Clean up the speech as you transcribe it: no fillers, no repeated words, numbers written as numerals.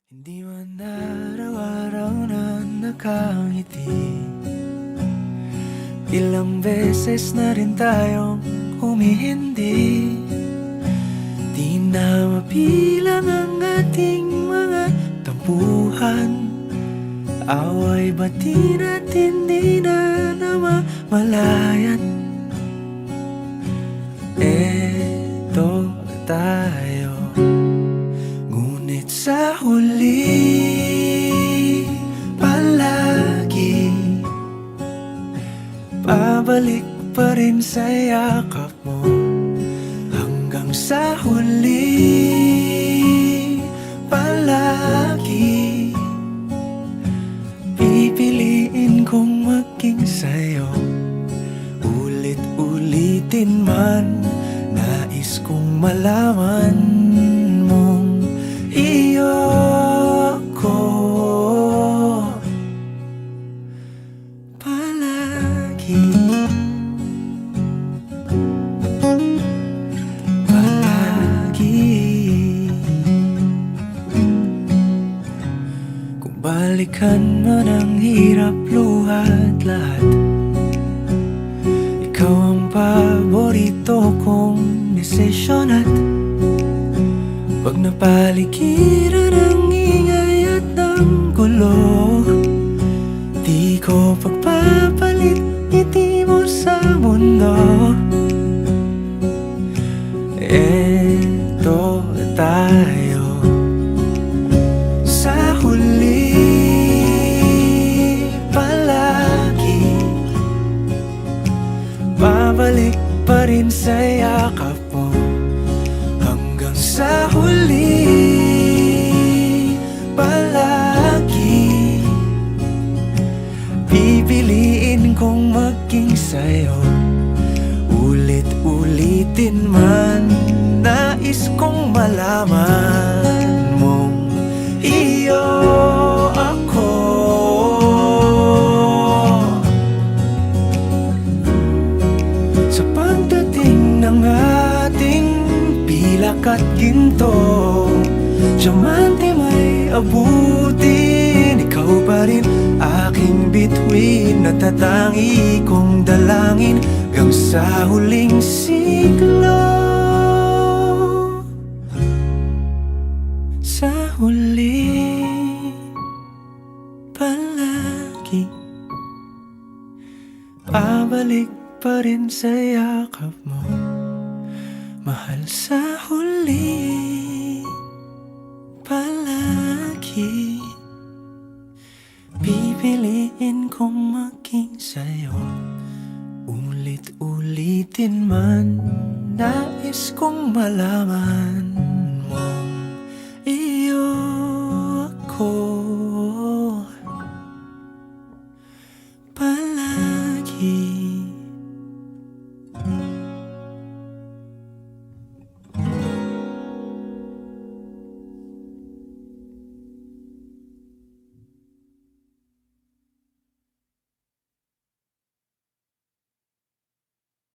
Hindi man araw-araw na nakangiti, ilang beses na rin tayong humihindi. Di na mabilang ang ating mga tampuhan, away bati natin di na namamalayan. Eto tayo, ngunit sa huli palagi pabalik pa rin sa yakap mo. Hanggang sa huli palagi pipiliin kong maging sa'yo. Ulit-ulitin man, nais kong malaman mong iyo ako palagi. Kung balikan man ang hirap, luhat lahat, ikaw ang paborito kong desisyon. At pag napaligiran ang ingay at ng gulo, di ko pagpapalit ngiti mo sa mundo. Eto tayo, sa huli palagi babalik pa rin sa yakap mo. Hanggang sa huli palagi pipiliin kong maging sa'yo. Ulit-ulitin man, nais kong malaman mong iyo ako. Sa pagdating ng ating pilak at ginto, diamante may abutin, ikaw pa rin aking bituin, natatangi kong dalangin hanggang sa huling siglo. Sa huli palagi pabalik pa rin sa yakap mo, mahal. Sa huli palagi pipiliin kong maging sa'yo. Ulit-ulitin man, nais kong malaman